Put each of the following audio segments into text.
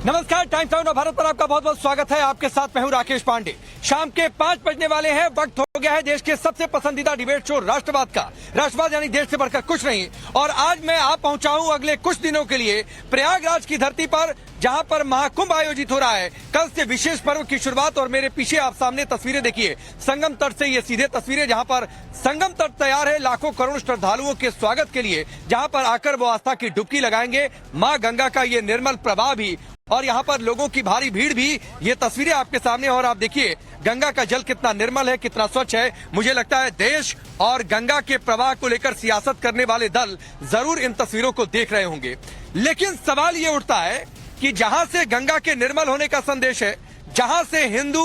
नमस्कार, times of Bharat पर आपका बहुत बहुत स्वागत है। आपके साथ मैं हूं राकेश पांडे। शाम के 5 बजने वाले हैं। वक्त हो गया है देश के सबसे पसंदीदा डिबेट शो राष्ट्रवाद का। राष्ट्रवाद यानी देश से बढ़कर कुछ नहीं। और आज मैं आप पहुंचा हूं अगले कुछ दिनों के लिए प्रयागराज की धरती पर, जहां पर महाकुंभ आयोजित हो रहा है। कल से विशेष पर्व की शुरुआत और मेरे पीछे आप सामने तस्वीरें देखिए संगम तट से। ये सीधे तस्वीरें जहां पर संगम तट तैयार है लाखों करोड़ श्रद्धालुओं के स्वागत के लिए, जहां पर आकर वो आस्था की डुबकी लगाएंगे। मां गंगा का ये निर्मल प्रवाह भी और यहाँ पर लोगों की भारी भीड़ भी। ये तस्वीरें आपके सामने और आप देखिए गंगा का जल कितना निर्मल है, कितना स्वच्छ है। मुझे लगता है देश और गंगा के प्रवाह को लेकर सियासत करने वाले दल जरूर इन तस्वीरों को देख रहे होंगे। लेकिन सवाल ये उठता है कि जहां से गंगा के निर्मल होने का संदेश है, जहां से हिंदू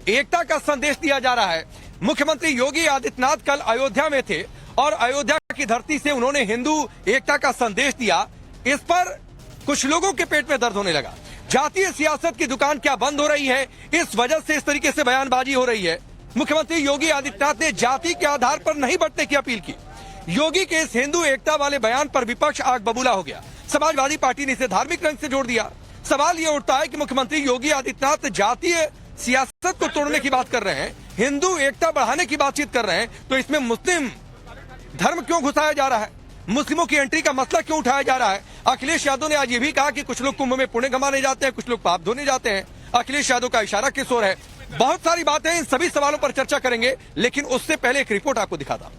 एकता का संदेश दिया जा रहा है, मुख्यमंत्री योगी आदित्यनाथ कल अयोध्या में थे और अयोध्या की धरती से उन्होंने हिंदू एकता का संदेश दिया। इस पर कुछ लोगों के पेट में दर्द होने लगा। जातीय सियासत की दुकान क्या बंद हो रही है? इस वजह से इस तरीके से बयानबाजी हो रही है। मुख्यमंत्री योगी आदित्यनाथ ने जाति के आधार पर नहीं बंटने की अपील की। योगी के इस हिंदू एकता वाले बयान पर विपक्ष आग बबूला हो गया। समाजवादी पार्टी ने इसे धार्मिक रंग से जोड़ दिया। सवाल ये उठता है कि मुख्यमंत्री योगी आदित्यनाथ जातीय सियासत को तोड़ने की बात कर रहे हैं, हिंदू एकता बढ़ाने की बातचीत कर रहे हैं, तो इसमें मुस्लिम धर्म क्यों घुसाया जा रहा है? मुस्लिमों की एंट्री का मसला क्यों उठाया जा रहा है? अखिलेश यादव ने आज ये भी कहा कि कुछ लोग कुंभ में पुण्य कमाने जाते हैं, कुछ लोग पाप धोने जाते हैं। अखिलेश यादव का इशारा किस ओर है? बहुत सारी बातें, इन सभी सवालों पर चर्चा करेंगे, लेकिन उससे पहले एक रिपोर्ट आपको दिखाता हूं।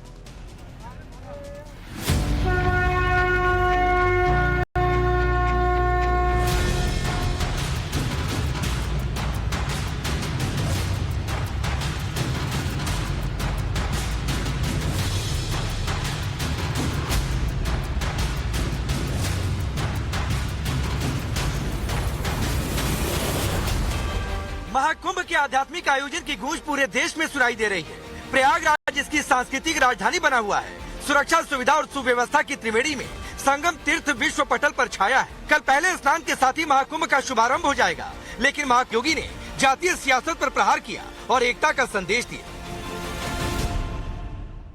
महाकुंभ के आध्यात्मिक आयोजन की गूंज पूरे देश में सुनाई दे रही है। प्रयागराज इसकी सांस्कृतिक राजधानी बना हुआ है। सुरक्षा, सुविधा और सुव्यवस्था की त्रिवेणी में संगम तीर्थ विश्व पटल पर छाया है। कल पहले स्नान के साथ ही महाकुंभ का शुभारंभ हो जाएगा, लेकिन महायोगी ने जातीय सियासत पर प्रहार किया और एकता का संदेश दिया।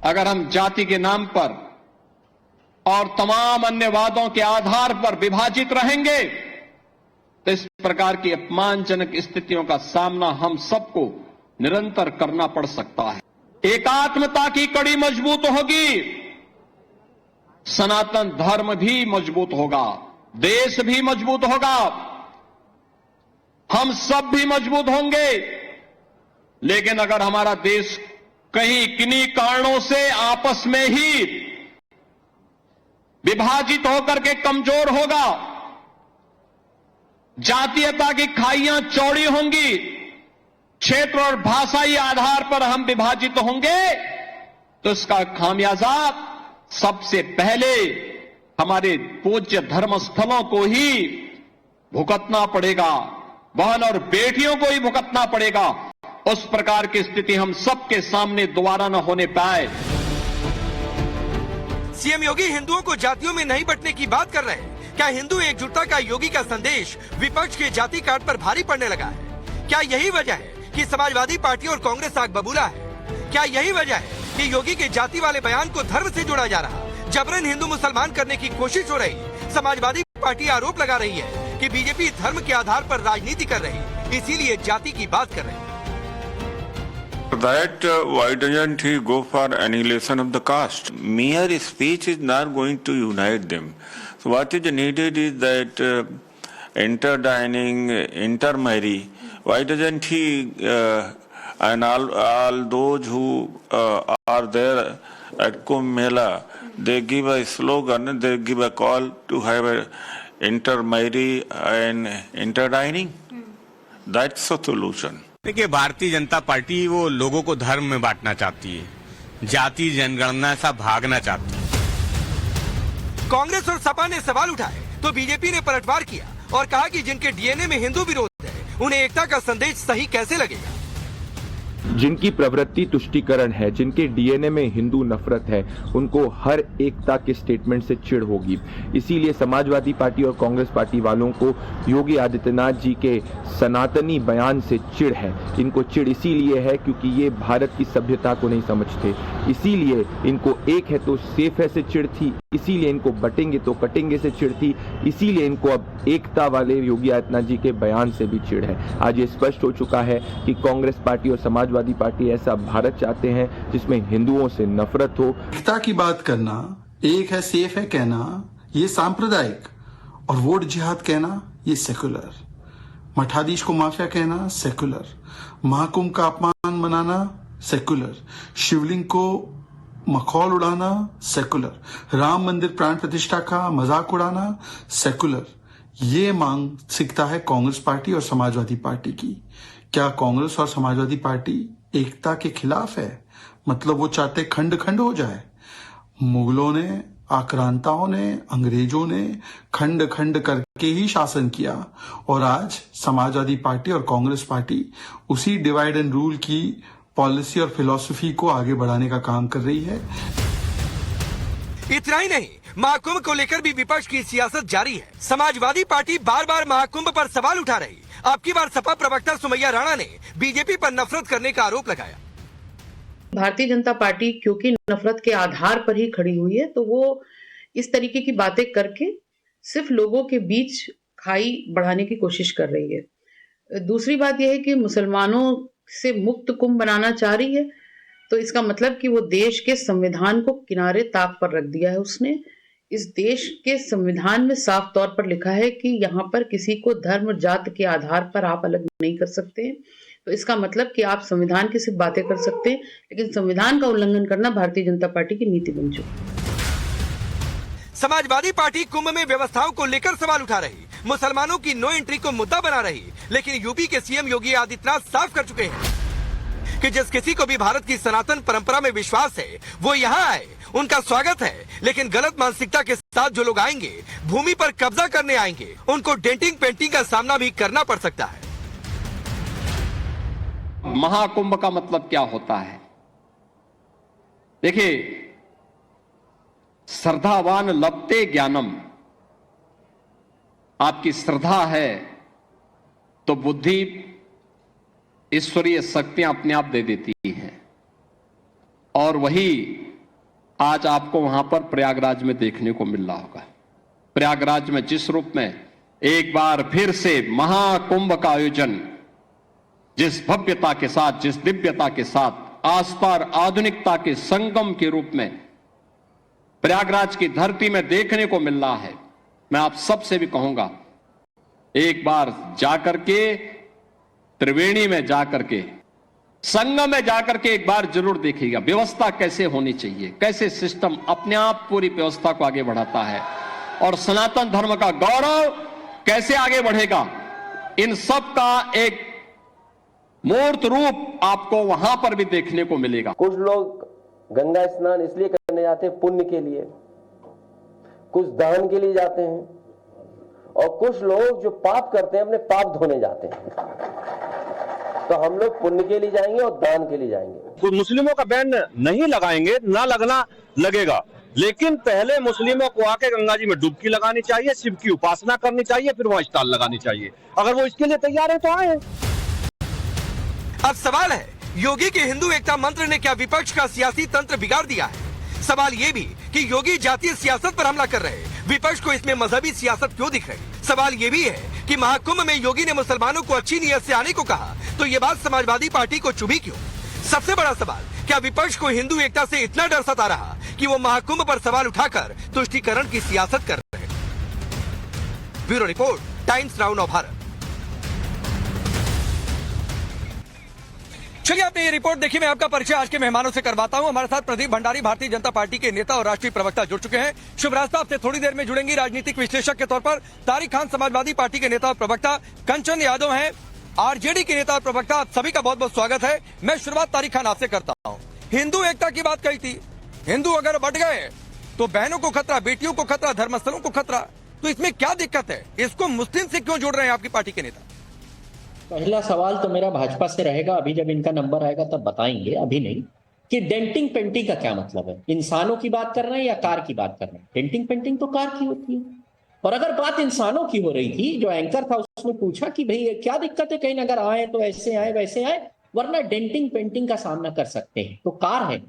अगर हम जाति के नाम पर और तमाम अन्य वादों के आधार पर विभाजित रहेंगे तो इस प्रकार की अपमानजनक स्थितियों का सामना हम सबको निरंतर करना पड़ सकता है। एकात्मता की कड़ी मजबूत होगी, सनातन धर्म भी मजबूत होगा, देश भी मजबूत होगा, हम सब भी मजबूत होंगे। लेकिन अगर हमारा देश कहीं किन्हीं कारणों से आपस में ही विभाजित होकर के कमजोर होगा, जातीयता की खाइयां चौड़ी होंगी, क्षेत्र और भाषाई आधार पर हम विभाजित होंगे, तो इसका खामियाजा सबसे पहले हमारे पूज्य धर्म स्थलों को ही भुगतना पड़ेगा, बहन और बेटियों को ही भुगतना पड़ेगा। उस प्रकार की स्थिति हम सबके सामने दोबारा न होने पाए। सीएम योगी हिंदुओं को जातियों में नहीं बंटने की बात कर रहे हैं। क्या हिंदू एकजुटता का योगी का संदेश विपक्ष के जाति काट पर भारी पड़ने लगा है? क्या यही वजह है कि समाजवादी पार्टी और कांग्रेस आग बबूला है? क्या यही वजह है कि योगी के जाति वाले बयान को धर्म से जोड़ा जा रहा, जबरन हिंदू मुसलमान करने की कोशिश हो रही? समाजवादी पार्टी आरोप लगा रही है कि बीजेपी धर्म के आधार पर राजनीति कर रही, इसीलिए जाति की बात कर रही है। That why doesn't he go for annihilation of the caste? Mere speech is not going to unite them. So what is needed is that interdining, intermarry. Why doesn't he and all those who are there at Kumbh Mela, they give a slogan, they give a call to have a intermarry and interdining. That's the solution. देखिए, Bharatiya Janata party वो लोगों को धर्म में बांटना चाहती है, जाति जनगणना सा भागना चाहती है। कांग्रेस और सपा ने सवाल उठाए तो बीजेपी ने पलटवार किया और कहा कि जिनके डीएनए में हिंदू विरोध है, उन्हें एकता का संदेश सही कैसे लगेगा? जिनकी प्रवृत्ति तुष्टीकरण है, जिनके डीएनए में हिंदू नफरत है, उनको हर एकता के स्टेटमेंट से चिढ़ होगी। इसीलिए समाजवादी पार्टी और कांग्रेस पार्टी वालों को योगी आदित्यनाथ जी के सनातनी बयान से चिढ़ है। इनको चिढ़ इसीलिए है क्योंकि ये भारत की सभ्यता को नहीं समझते, इसीलिए इनको एक है तो सेफ है से चिढ़ थी, इसीलिए इनको बटेंगे तो कटेंगे से चिढ़ थी, इसीलिए इनको अब एकता वाले योगी आदित्यनाथ जी के बयान से भी चिढ़ है। आज ये स्पष्ट हो चुका है कि कांग्रेस पार्टी और समाजवादी पार्टी ऐसा भारत चाहते हैं जिसमें हिंदुओं से नफरत हो। एकता की बात करना, एक है सेफ है कहना, ये सांप्रदायिक, और वोट जिहाद कहना ये सेकुलर, मठाधीश को माफिया कहना सेकुलर, महाकुंभ का अपमान मनाना सेकुलर, शिवलिंग को मखौल उड़ाना सेकुलर, राम मंदिर प्राण प्रतिष्ठा का मजाक उड़ाना सेकुलर। ये मानसिकता है कांग्रेस पार्टी और समाजवादी पार्टी की। क्या कांग्रेस और समाजवादी पार्टी एकता के खिलाफ है? मतलब वो चाहते खंड खंड हो जाए। मुगलों ने, आक्रांताओं ने, अंग्रेजों ने खंड खंड करके ही शासन किया, और आज समाजवादी पार्टी और कांग्रेस पार्टी उसी डिवाइड एंड रूल की पॉलिसी और फिलॉसफी को आगे बढ़ाने का काम कर रही है। इतना ही नहीं, महाकुंभ को लेकर भी विपक्ष की सियासत जारी है। समाजवादी पार्टी बार बार महाकुंभ पर सवाल उठा रही। अब की बार सपा प्रवक्ता सुमैया राणा ने बीजेपी पर नफरत करने का आरोप लगाया। भारतीय जनता पार्टी क्योंकि नफरत के आधार पर ही खड़ी हुई है, तो वो इस तरीके की बातें करके सिर्फ लोगों के बीच खाई बढ़ाने की कोशिश कर रही है। दूसरी बात यह है कि मुसलमानों से मुक्त कुंभ बनाना चाह रही है, तो इसका मतलब कि वो देश के संविधान को किनारे ताक पर रख दिया है उसने। इस देश के संविधान में साफ तौर पर लिखा है कि यहाँ पर किसी को धर्म जात के आधार पर आप अलग नहीं कर सकते। तो इसका मतलब कि आप संविधान की सिर्फ बातें कर सकते हैं, लेकिन संविधान का उल्लंघन करना भारतीय जनता पार्टी की नीति बन चुकी है। समाजवादी पार्टी कुंभ में व्यवस्थाओं को लेकर सवाल उठा रही, मुसलमानों की नो एंट्री को मुद्दा बना रही, लेकिन यूपी के सीएम योगी आदित्यनाथ साफ कर चुके हैं कि जिस किसी को भी भारत की सनातन परंपरा में विश्वास है वो यहाँ आए, उनका स्वागत है। लेकिन गलत मानसिकता के साथ जो लोग आएंगे, भूमि पर कब्जा करने आएंगे, उनको डेंटिंग पेंटिंग का सामना भी करना पड़ सकता है। महाकुंभ का मतलब क्या होता है? देखिए, श्रद्धावान लभते ज्ञानम। आपकी श्रद्धा है तो बुद्धि, ईश्वरीय शक्तियां अपने आप दे देती हैं, और वही आज आपको वहां पर प्रयागराज में देखने को मिल रहा होगा। प्रयागराज में जिस रूप में एक बार फिर से महाकुंभ का आयोजन जिस भव्यता के साथ, जिस दिव्यता के साथ, आस्था और आधुनिकता के संगम के रूप में प्रयागराज की धरती में देखने को मिल रहा है, मैं आप सबसे भी कहूंगा, एक बार जाकर के त्रिवेणी में जाकर के, संगम में जाकर के एक बार जरूर देखिएगा व्यवस्था कैसे होनी चाहिए, कैसे सिस्टम अपने आप पूरी व्यवस्था को आगे बढ़ाता है, और सनातन धर्म का गौरव कैसे आगे बढ़ेगा। इन सब का एक मूर्त रूप आपको वहां पर भी देखने को मिलेगा। कुछ लोग गंगा स्नान इसलिए करने जाते हैं पुण्य के लिए, कुछ दान के लिए जाते हैं, और कुछ लोग जो पाप करते हैं अपने पाप धोने जाते हैं। तो हम लोग पुण्य के लिए जाएंगे और दान के लिए जाएंगे। कुछ मुस्लिमों का बैन नहीं लगाएंगे, ना लगना लगेगा, लेकिन पहले मुस्लिमों को आके गंगा जी में डुबकी लगानी चाहिए, शिव की उपासना करनी चाहिए, फिर वहां स्टॉल लगानी चाहिए। अगर वो इसके लिए तैयार है तो आए। अब सवाल है, योगी के हिंदू एकता मंत्र ने क्या विपक्ष का सियासी तंत्र बिगाड़ दिया है? सवाल ये भी कि योगी जातीय सियासत पर हमला कर रहे, विपक्ष को इसमें मजहबी सियासत क्यों दिख रही? सवाल ये भी है कि महाकुंभ में योगी ने मुसलमानों को अच्छी नीयत से आने को कहा, तो ये बात समाजवादी पार्टी को चुभी क्यों? सबसे बड़ा सवाल, क्या विपक्ष को हिंदू एकता से इतना डर सता रहा कि वो महाकुंभ पर सवाल उठाकर तुष्टीकरण की सियासत कर रहे? ब्यूरो रिपोर्ट, टाइम्स नाउ नव भारत। चलिए, आपने ये रिपोर्ट देखी। मैं आपका परिचय आज के मेहमानों से करवाता हूं। हमारे साथ प्रदीप भंडारी, भारतीय जनता पार्टी के नेता और राष्ट्रीय प्रवक्ता जुड़ चुके हैं। शुभ रास्ता आपसे थोड़ी देर में जुड़ेंगी राजनीतिक विश्लेषक के तौर पर तारिक खान, समाजवादी पार्टी के नेता और प्रवक्ता। कंचन यादव हैं आरजेडी के नेता और प्रवक्ता। आप सभी का बहुत बहुत स्वागत है। मैं शुरुआत तारिक खान आपसे करता हूँ। हिंदू एकता की बात कही थी, हिंदू अगर बढ़ गए तो बहनों को खतरा, बेटियों को खतरा, धर्मस्थलों को खतरा, तो इसमें क्या दिक्कत है? इसको मुस्लिम से क्यों जोड़ रहे हैं आपकी पार्टी के नेता? पहला सवाल तो मेरा भाजपा से रहेगा, अभी जब इनका नंबर आएगा तब बताएंगे, अभी नहीं, कि डेंटिंग पेंटिंग का क्या मतलब है। इंसानों की बात कर रहे हैं या कार की बात कर रहे हैं? डेंटिंग पेंटिंग तो कार की होती है। और अगर बात इंसानों की हो रही थी, जो एंकर था उसने पूछा कि भाई क्या दिक्कत है, कहीं अगर आए तो ऐसे आए वैसे आए, वरना डेंटिंग पेंटिंग का सामना कर सकते हैं, तो कार है।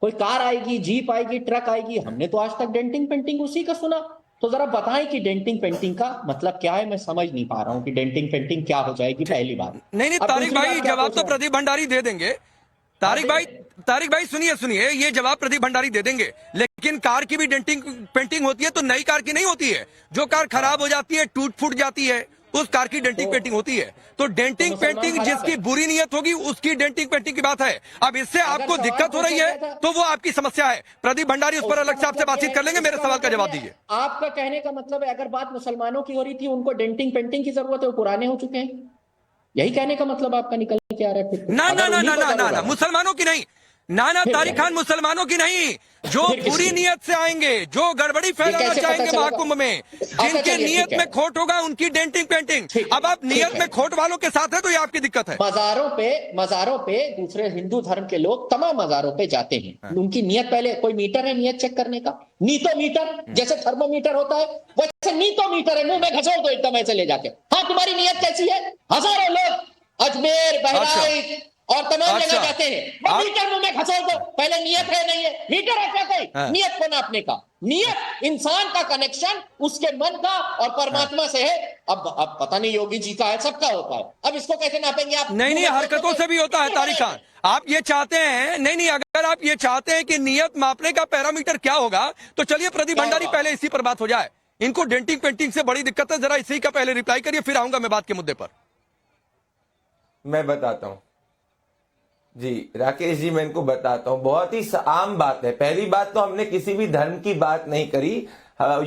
कोई कार आएगी, जीप आएगी, ट्रक आएगी, हमने तो आज तक डेंटिंग पेंटिंग उसी का सुना। तो जरा बताएं कि डेंटिंग पेंटिंग का मतलब क्या है। मैं समझ नहीं पा रहा हूं कि डेंटिंग पेंटिंग क्या हो जाएगी, पहली बात। नहीं अब तारिक दूसरी भाई, बात क्या जवाब पूछ तो रहे हैं? प्रदीप भंडारी दे देंगे। तारिक भाई सुनिए, ये जवाब प्रदीप भंडारी दे देंगे, लेकिन कार की भी डेंटिंग पेंटिंग होती है तो नई कार की नहीं होती है। जो कार खराब हो जाती है, टूट फूट जाती है, उस कार की डेंटिंग पेंटिंग होती है। तो डेंटिंग पेंटिंग जिसकी बुरी नीयत होगी उसकी डेंटिंग पेंटिंग की बात है। अब इससे आपको दिक्कत हो रही है तो वो आपकी समस्या है। प्रदीप भंडारी उस पर अलग से आपसे बातचीत कर लेंगे। मेरे सवाल का जवाब दीजिए। आपका कहने का मतलब है अगर बात मुसलमानों की हो रही थी, उनको डेंटिंग पेंटिंग की जरूरत है, वो पुराने हो चुके हैं, यही कहने का मतलब आपका निकल के आ रहा है? ना मुसलमानों की नहीं, ना तारिक खान, मुसलमानों की नहीं, जो बुरी नियत से आएंगे, जो गड़बड़ी फैलाना चाहेंगे महाकुंभ में, जिनके नियत में खोट होगा, उनकी डेंटिंग पेंटिंग। अब आप नियत में खोट वालों के साथ है तो ये आपकी दिक्कत है। मजारों पे दूसरे हिंदू धर्म के लोग तमाम मजारों पे जाते हैं। उनकी नियत, पहले कोई मीटर है नियत चेक करने का? नीतोमीटर, जैसे थर्मोमीटर होता है वैसे नीतोमीटर है, मुंह में घसोड़ दो एकदम ऐसे ले जाके। हाँ, तुम्हारी नियत कैसी है? हजारों लोग अजमेर, बहराइच और तमाम जगह जाते हैं, वो मीटर मुंह में घसोड़ दो, पहले नियत है नहीं है? मीटर है क्या कोई? नियत को नापने का। नियत इंसान का कनेक्शन उसके मन का और परमात्मा से है। अब पता नहीं योगी जी का है, सबका होता है, अब इसको कैसे नापेंगे आप? नहीं, हरकतों से भी होता है तारिक खान। आप ये चाहते हैं, नहीं, अगर आप ये चाहते हैं कि नियत मापने का पैरामीटर क्या होगा तो चलिए प्रदीप भंडारी पहले इसी पर बात हो जाए। इनको डेंटिंग पेंटिंग से बड़ी दिक्कत है, जरा इसी का पहले रिप्लाई करिए, फिर आऊंगा मैं बात के मुद्दे पर। मैं बताता हूं जी, राकेश जी, मैं इनको बताता हूं। बहुत ही आम बात है। पहली बात तो हमने किसी भी धर्म की बात नहीं करी।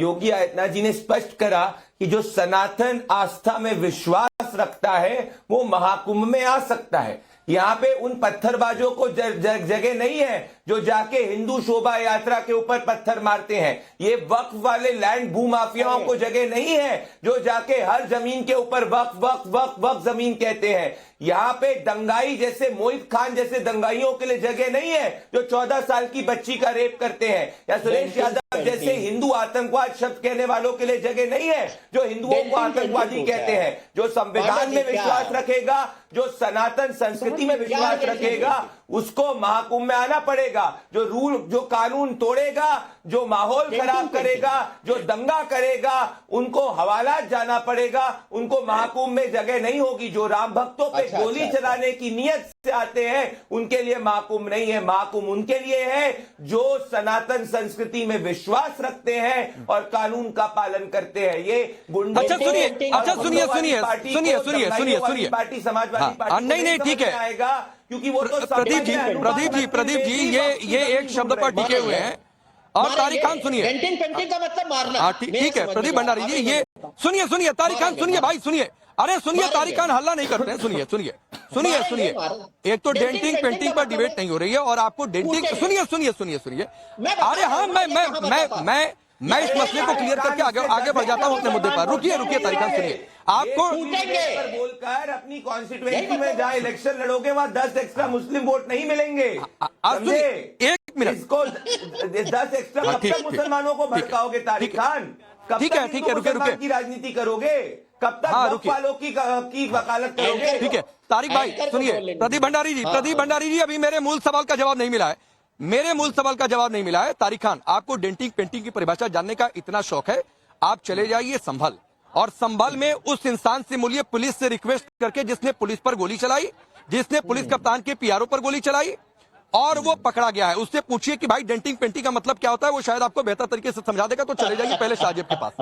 योगी आदित्यनाथ जी ने स्पष्ट करा कि जो सनातन आस्था में विश्वास रखता है वो महाकुंभ में आ सकता है। यहाँ पे उन पत्थरबाजों को जगह नहीं है जो जाके हिंदू शोभा यात्रा के ऊपर पत्थर मारते हैं। ये वक्फ वाले लैंड भूमाफियाओं को जगह नहीं है जो जाके हर जमीन के ऊपर वक्फ जमीन कहते हैं। यहाँ पे दंगाई जैसे मोहित खान जैसे दंगाइयों के लिए जगह नहीं है जो 14 साल की बच्ची का रेप करते हैं, या सुरेश यादव जैसे हिंदू आतंकवाद शब्द कहने वालों के लिए जगह नहीं है जो हिंदुओं को आतंकवादी कहते हैं। जो संविधान में विश्वास रखेगा, जो सनातन संस्कृति में विश्वास रखेगा, उसको महाकुंभ में आना पड़ेगा। जो रूल, जो कानून तोड़ेगा, जो माहौल खराब करेगा, जो दंगा करेगा, उनको हवालात जाना पड़ेगा, उनको महाकुंभ में जगह नहीं होगी। जो राम भक्तों पे गोली चलाने की नियत से आते हैं उनके लिए महाकुंभ नहीं है। महाकुंभ उनके लिए है जो सनातन संस्कृति में विश्वास रखते हैं और कानून का पालन करते हैं। ये गुंडे, सुनिए पार्टी, समाजवादी पार्टी नहीं, ठीक है, आएगा क्योंकि वो तो प्रदीप जी ये एक शब्द पर टिके हुए हैं। और तारिक खान सुनिए, डेंटिंग पेंटिंग का मतलब मारना। ठीक है प्रदीप भंडारी जी, ये सुनिए तारिक खान, सुनिए भाई, सुनिए, अरे सुनिए, तारिक खान हल्ला नहीं करते हैं, सुनिए। एक तो डेंटिंग पेंटिंग पर डिबेट नहीं हो रही है और आपको डेंटिंग, सुनिए। अरे हाँ, मैं इस मसले को क्लियर करके आगे बढ़ जाता हूँ अपने मुद्दे पर। रुकिए तारिक खान, सुनिए। आपको बोलकर अपनी कॉन्स्टिट्यूएंसी में जहाँ इलेक्शन लड़ोगे वहाँ 10 एक्स्ट्रा मुस्लिम वोट नहीं मिलेंगे। एक मिनट, इसको 10 एक्स्ट्रा कब तक मुसलमानों को भड़काओगे तारिक खान? कब तक रुके की राजनीति करोगे? कब तक वक्फ वालों की वकालत करोगे? ठीक है तारिक भाई, सुनिए प्रदीप भंडारी जी, अभी मेरे मूल सवाल का जवाब नहीं मिला है। तारिक खान, आपको डेंटिंग पेंटिंग की परिभाषा जानने का इतना शौक है, आप चले जाइए संभल, और संभल में उस इंसान से मिलिए पुलिस से रिक्वेस्ट करके जिसने पुलिस पर गोली चलाई, जिसने पुलिस कप्तान के पीआरओ पर गोली चलाई और वो पकड़ा गया है। उससे पूछिए कि भाई डेंटिंग पेंटिंग का मतलब क्या होता है, वो शायद आपको बेहतर तरीके से समझा देगा। तो चले जाइए पहले शाहजेब के पास,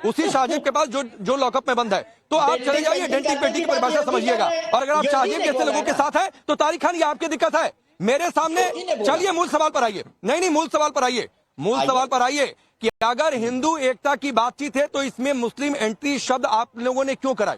उसी शाहजेब के पास जो लॉकअप में बंद है। तो आप चले जाइए, डेंटिंग पेंटिंग की परिभाषा समझिएगा। और अगर आप शाहजेब जैसे लोगों के साथ है तो तारिक खान, ये आपकी दिक्कत है। मेरे सामने चलिए मूल सवाल पर आइए। नहीं, मूल सवाल पर आइए कि अगर हिंदू एकता की बातचीत है तो इसमें मुस्लिम एंट्री शब्द आप लोगों ने क्यों कराई?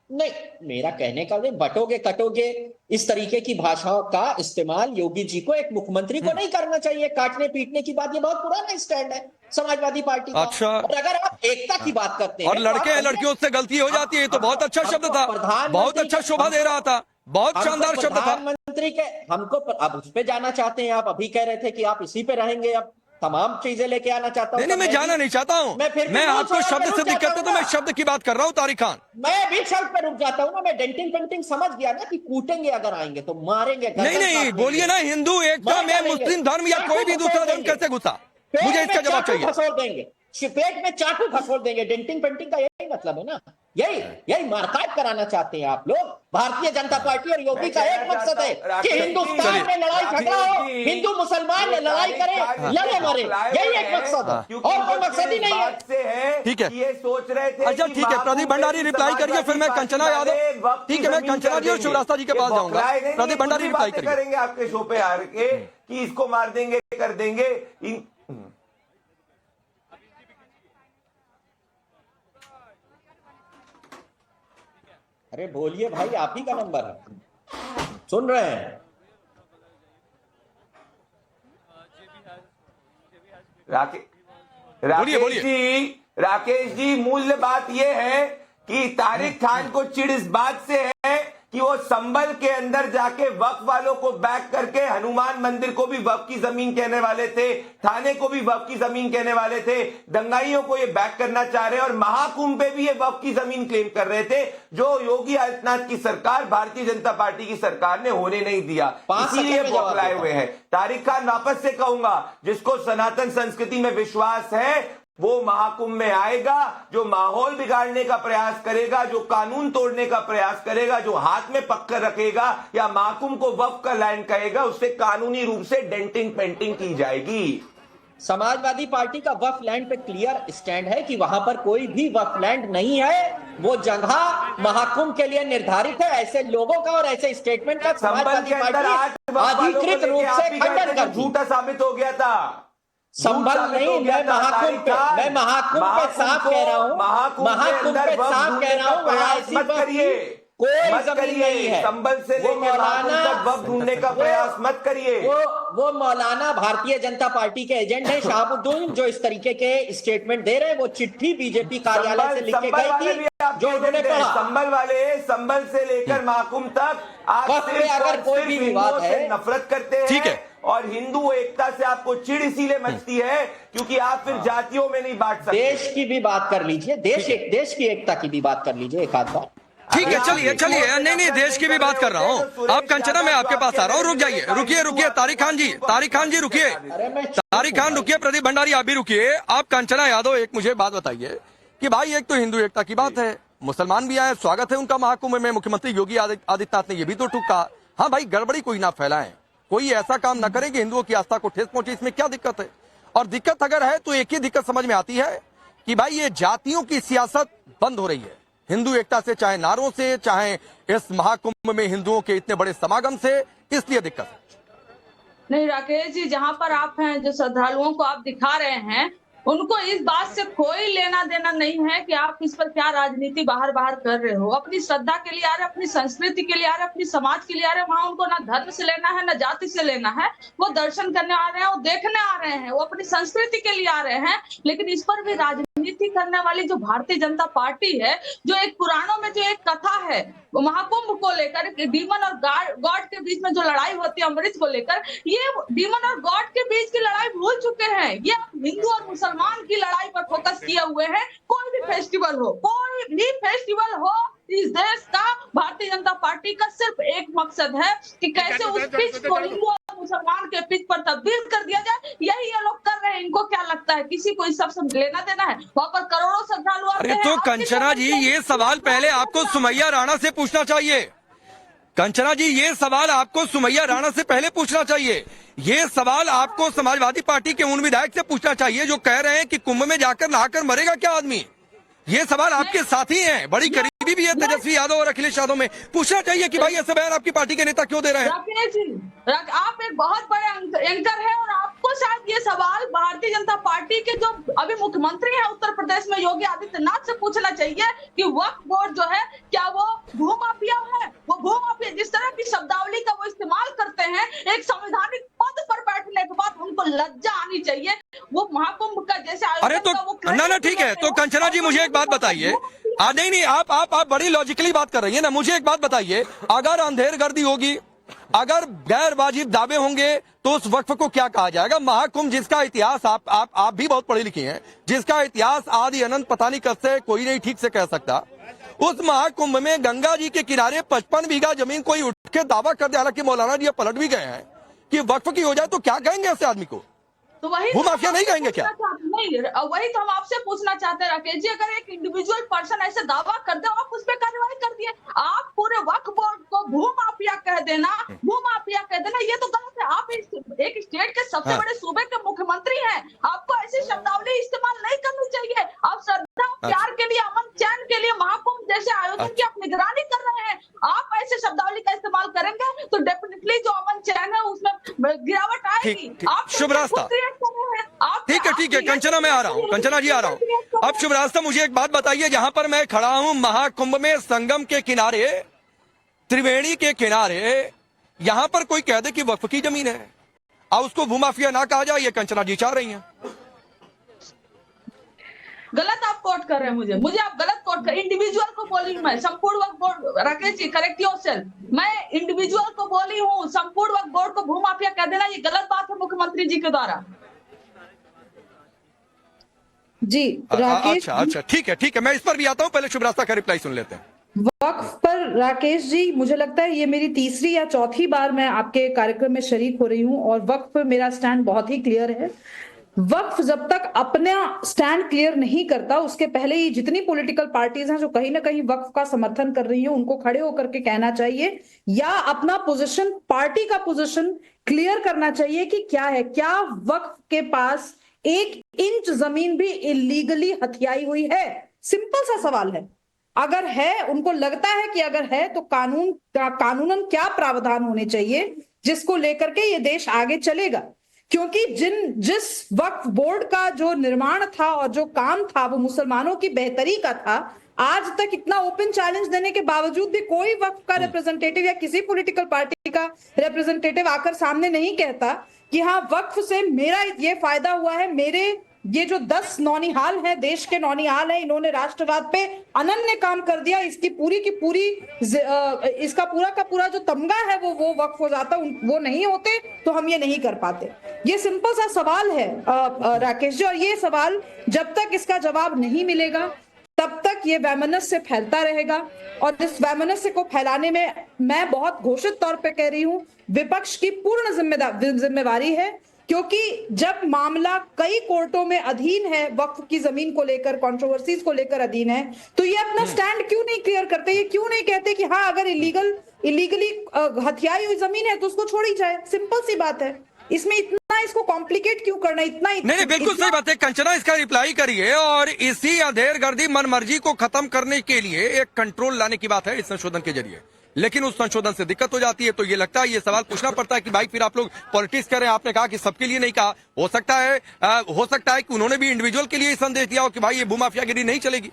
नहीं, मेरा कहने का बटोगे कटोगे इस तरीके की भाषाओं का इस्तेमाल योगी जी को, एक मुख्यमंत्री को नहीं करना चाहिए। काटने पीटने की बात, ये बहुत पुराना स्टैंड है समाजवादी पार्टी का। अच्छा, और अगर आप एकता की बात करते हैं और लड़कियों से गलती हो जाती है, तो बहुत अच्छा शब्द था, बहुत अच्छा शोभा दे रहा था, बहुत शानदार शब्द था। प्रधानमंत्री के, हमको अब उस पे जाना चाहते हैं आप। अभी कह रहे थे कि आप इसी पे रहेंगे। अब तमाम चीजें लेके आना चाहता हूँ। नहीं, मैं जाना नहीं चाहता हूँ। मैं आपको शब्द से दिक्कत है तो मैं शब्द की बात कर रहा हूँ। तारिक खान, मैं भी शब्द पे रुक जाता हूँ ना। मैं डेंटिंग पेंटिंग समझ गया ना कि कूटेंगे अगर आएंगे तो, मारेंगे। नहीं बोलिए ना, हिंदू एकता में मुस्लिम धर्म या कोई भी दूसरा धर्म कैसे घुसा, मुझे इसका जवाब चाहिए। खसोड़ देंगे, पेट में चाकू खसोड़ देंगे। डेंटिंग पेंटिंग का यही मतलब है ना, यही मारकाट कराना चाहते हैं आप लोग। भारतीय जनता पार्टी और योगी का एक मकसद है कि हिंदुस्तान में लड़ाई झगड़ा हो, हिंदू मुसलमान में लड़ाई करे, लड़े मरे, यही एक मकसद है और कोई मकसद ही नहीं है। ठीक है, ये सोच रहे थे। अच्छा ठीक है, प्रदीप भंडारी रिप्लाई करिए, फिर मैं कंचना यादव, ठीक है मैं कंचना जी और शिवराज जी के पास जाऊंगा। प्रदीप भंडारी रिप्लाई करेंगे आपके शो पे आकर के कि इसको मार देंगे, कर देंगे। अरे बोलिए भाई, आप ही का नंबर है, सुन रहे हैं। राकेश जी, मूल्य बात यह है कि तारिक खान को चिढ़ इस बात से है कि वो संभल के अंदर जाके वक्फ वालों को बैक करके हनुमान मंदिर को भी वक्फ की जमीन कहने वाले थे, थाने को भी वक्फ की जमीन कहने वाले थे, दंगाइयों को ये बैक करना चाह रहे और महाकुंभ पे भी ये वक्फ की जमीन क्लेम कर रहे थे, जो योगी आदित्यनाथ की सरकार, भारतीय जनता पार्टी की सरकार ने होने नहीं दिया, इसीलिए बौखलाए हुए हैं। तारिक खान, वापस से कहूंगा, जिसको सनातन संस्कृति में विश्वास है वो महाकुंभ में आएगा, जो माहौल बिगाड़ने का प्रयास करेगा, जो कानून तोड़ने का प्रयास करेगा, जो हाथ में पक्कर रखेगा या महाकुंभ को वक्फ का लैंड कहेगा, उससे कानूनी रूप से डेंटिंग पेंटिंग की जाएगी। समाजवादी पार्टी का वक्फ लैंड पे क्लियर स्टैंड है कि वहां पर कोई भी वक्फ लैंड नहीं है, वो जगह महाकुंभ के लिए निर्धारित है। ऐसे लोगों का और ऐसे स्टेटमेंट का समाजवादी पार्टी अधिकृत रूप से खंडन कर झूठा साबित हो गया था। संभल नहीं, मैं महाकुंभ पे साफ कह रहा हूँ, महाकुंभ पे साफ कह रहा हूँ, वहां ऐसी कोई जमीन नहीं है। संभल से लेकर महाकुंभ तक वक्फ ढूंढने का प्रयास मत करिए। वो मौलाना भारतीय जनता पार्टी के एजेंट है शाहबुद्दीन, जो इस तरीके के स्टेटमेंट दे रहे हैं। वो चिट्ठी बीजेपी कार्यालय से लिख के गई थी, जो उन्होंने पढ़ा। संभल से लेकर महाकुंभ तक आप अगर कोई भी विवाद है, नफरत करते हैं। ठीक है, और हिंदू एकता से आपको चिढ़ इसीलिए मचती है क्योंकि आप फिर जातियों में नहीं बांट सकते। देश की भी बात कर लीजिए, देश की एकता की भी बात कर लीजिए एक आध बार। ठीक है, चलिए नहीं देश की भी बात कर रहा हूँ। आप कंचना, मैं आपके पास आ रहा हूँ, रुक जाइए, रुकिए तारिक खान जी रुकिए, तारिक खान रुकिए, प्रदीप भंडारी आप भी रुकिए। आप कंचना यादव, एक मुझे बात बताइए कि भाई एक तो हिंदू एकता की बात है, मुसलमान भी आए, स्वागत है उनका महाकुंभ में, मुख्यमंत्री योगी आदित्यनाथ ने ये भी तो टूका। हाँ भाई, गड़बड़ी कोई ना फैलाएं, कोई ऐसा काम ना करें कि हिंदुओं की आस्था को ठेस पहुंचे, इसमें क्या दिक्कत है? और दिक्कत अगर है तो एक ही दिक्कत समझ में आती है कि भाई ये जातियों की सियासत बंद हो रही है हिंदू एकता से, चाहे नारों से, चाहे इस महाकुंभ में हिंदुओं के इतने बड़े समागम से, इसलिए दिक्कत है। नहीं राकेश जी, जहां पर आप हैं, जो श्रद्धालुओं को आप दिखा रहे हैं, उनको इस बात से कोई लेना देना नहीं है कि आप इस पर क्या राजनीति बाहर कर रहे हो। अपनी श्रद्धा के लिए आ रहे, अपनी संस्कृति के लिए आ रहे, अपनी समाज के लिए आ रहे। वहां उनको ना धर्म से लेना है, ना जाति से लेना है। वो दर्शन करने आ रहे हैं, वो देखने आ रहे हैं, वो अपनी संस्कृति के लिए आ रहे हैं। लेकिन इस पर भी राजनीति करने वाली जो भारतीय जनता पार्टी है, जो एक पुराणों में जो एक कथा है महाकुंभ को लेकर, डीमन और गॉड के बीच में जो लड़ाई होती है अमृत को लेकर, ये डीमन और गॉड के बीच की लड़ाई भूल चुके हैं। ये हिंदू और मुसलमान की लड़ाई पर फोकस किए हुए हैं। कोई भी फेस्टिवल हो इस देश का, भारतीय जनता पार्टी का सिर्फ एक मकसद है कि कैसे उस पिच को हिंदू और मुसलमान के पिच पर तब्दील कर दिया जाए। यही ये लोग कर रहे हैं। इनको क्या लगता है किसी को इस सबसे लेना देना है? वहां पर करोड़ों श्रद्धालु आते हैं। अरे तो कंचना जी, ये सवाल पहले आपको सुमैया राणा से पूछना चाहिए। कंचना जी, ये सवाल आपको सुमैया राणा से पहले पूछना चाहिए। ये सवाल आपको समाजवादी पार्टी के उन विधायक से पूछना चाहिए जो कह रहे हैं कि कुंभ में जाकर नहाकर मरेगा क्या आदमी। ये सवाल आपके साथी हैं, बड़ी करीबी भी है तेजस्वी यादव और अखिलेश यादव में। पूछना चाहिए कि भाई ऐसे बयान आपकी पार्टी के नेता क्यों दे रहे हैं। राकेश जी, आप एक बहुत बड़े एंकर हैं और आपको शायद ये सवाल भारतीय जनता पार्टी के जो अभी मुख्यमंत्री हैं उत्तर प्रदेश में योगी आदित्यनाथ से पूछना चाहिए कि वक्फ बोर्ड जो है क्या वो भूमाफिया है? वो भूमाफिया जिस तरह की शब्दावली का वो इस्तेमाल करते हैं, एक संवैधानिक पद पर बैठने के बाद उनको लज्जा आनी चाहिए। वो महाकुंभ का जैसे अरे तो ना ठीक है, तो कंचना जी मुझे एक बात बताइए। नहीं आप बड़ी लॉजिकली बात कर रही है ना। मुझे एक बात बताइए, अगर अंधेर गर्दी होगी, अगर गैर वाजिब दावे होंगे तो उस वक्फ को क्या कहा जाएगा? महाकुंभ जिसका इतिहास आप भी बहुत पढ़े लिखे हैं, जिसका इतिहास आदि अनंत पता नहीं कब से कोई नहीं ठीक से कह सकता, उस महाकुंभ में गंगा जी के किनारे 55 बीघा जमीन कोई उठ के दावा कर दे, हालांकि मौलाना जी पलट भी गए हैं कि वक्फ की हो जाए, तो क्या कहेंगे ऐसे आदमी को? तो वही वो माफिया नहीं कहेंगे क्या? नहीं, वही तो हम आपसे पूछना चाहते हैं राकेश जी, अगर एक इंडिविजुअल पर्सन ऐसे दावा कर दे, आप उस पर कार्रवाई कर दिए, आप पूरे वक्फ बोर्ड को भू माफिया कह देना, ये तो गलत है। आप एक स्टेट के सबसे बड़े सूबे के मुख्यमंत्री हैं, आपको ऐसी शब्दावली इस्तेमाल नहीं करनी चाहिए। आप श्रद्धा प्यार के लिए, अमन चैन के लिए महाकुंभ जैसे आयोजन की आप निगरानी कर रहे हैं, आप ऐसे शब्दावली का इस्तेमाल करेंगे तो डेफिनेटली जो अमन चैन है उसमें गिरावट आएगी। आप शुभ रास्ता, ठीक है, कंचना मैं आ रहा हूँ, कंचना जी आ रहा हूँ। अब शुभ रास्ता, मुझे एक बात बताइए, जहां पर मैं खड़ा हूं महाकुंभ में संगम के किनारे, त्रिवेणी के किनारे, यहां पर कोई कह दे कि वक्फ की जमीन है और उसको भूमाफिया ना कहा जाए, ये कंचना जी चाह रही हैं। गलत आप कोट कर रहे हैं, मुझे आप गलत कोट कर, इंडिविजुअल को बोली हूँ मैं, संपूर्ण वक्फ board, Rakesh ji correct yourself, मैं इंडिविजुअल को बोली हूँ, संपूर्ण वक्फ बोर्ड को भूमाफिया कह देना ये गलत बात है मुख्यमंत्री जी के द्वारा। जी राकेश, अच्छा ठीक है, मैं इस पर भी आता हूं, पहले शुभ रास्ता का रिप्लाई सुन लेते हैं। वक्फ पर राकेश जी, मुझे लगता है ये मेरी तीसरी या चौथी बार मैं आपके कार्यक्रम में शरीक हो रही हूं और वक्फ पर मेरा स्टैंड बहुत ही क्लियर है। वक्फ जब तक अपना स्टैंड क्लियर नहीं करता, उसके पहले ही जितनी पॉलिटिकल पार्टीज हैं जो कहीं ना कहीं वक्फ का समर्थन कर रही हैं, उनको खड़े होकर के कहना चाहिए या अपना पोजीशन, पार्टी का पोजीशन क्लियर करना चाहिए कि क्या है, क्या वक्फ के पास 1 इंच जमीन भी इलीगली हथियाई हुई है? सिंपल सा सवाल है। अगर है, उनको लगता है कि अगर है तो कानूनन क्या प्रावधान होने चाहिए जिसको लेकर के ये देश आगे चलेगा? क्योंकि जिस वक्फ बोर्ड का जो निर्माण था और जो काम था वो मुसलमानों की बेहतरी का था, आज तक इतना ओपन चैलेंज देने के बावजूद भी कोई वक्फ का रिप्रेजेंटेटिव या किसी पॉलिटिकल पार्टी का रिप्रेजेंटेटिव आकर सामने नहीं कहता कि हाँ वक्फ से मेरा ये फायदा हुआ है, मेरे ये जो 10 नौनिहाल है, देश के नौनिहाल है, इन्होंने राष्ट्रवाद पे अनन्य काम कर दिया, इसकी पूरी की पूरी इसका पूरा का पूरा जो तमगा है वो वक्फ हो जाता, वो नहीं होते तो हम ये नहीं कर पाते। ये सिंपल सा सवाल है राकेश जी, और ये सवाल जब तक इसका जवाब नहीं मिलेगा तब तक ये वैमनस्य फैलता रहेगा। और इस वैमनस्य को फैलाने में मैं बहुत घोषित तौर पे कह रही हूं, विपक्ष की पूर्ण जिम्मेवारी है, क्योंकि जब मामला कई कोर्टों में अधीन है, वक्फ की जमीन को लेकर, कंट्रोवर्सीज को लेकर अधीन है, तो ये अपना स्टैंड क्यों नहीं क्लियर करते? ये क्यों नहीं कहते कि हाँ अगर इलीगली हथियाई हुई जमीन है तो उसको छोड़ी जाए? सिंपल सी बात है, इसमें इतना इसको कॉम्प्लिकेट क्यों करना? नहीं, बिल्कुल सही बात है कंचना, इसका रिप्लाई करिए। और इसी अंधेरगर्दी मनमर्जी को खत्म करने के लिए एक कंट्रोल लाने की बात है इस संशोधन के जरिए, लेकिन उस संशोधन से दिक्कत हो जाती है। तो ये लगता है, ये सवाल पूछना पड़ता है कि भाई फिर आप लोग पॉलिटिक्स कर रहे हैं। आपने कहा कि सबके लिए नहीं कहा, हो सकता है कि उन्होंने भी इंडिविजुअल के लिए संदेश दिया हो कि भाई ये भूमाफियागिरी नहीं चलेगी।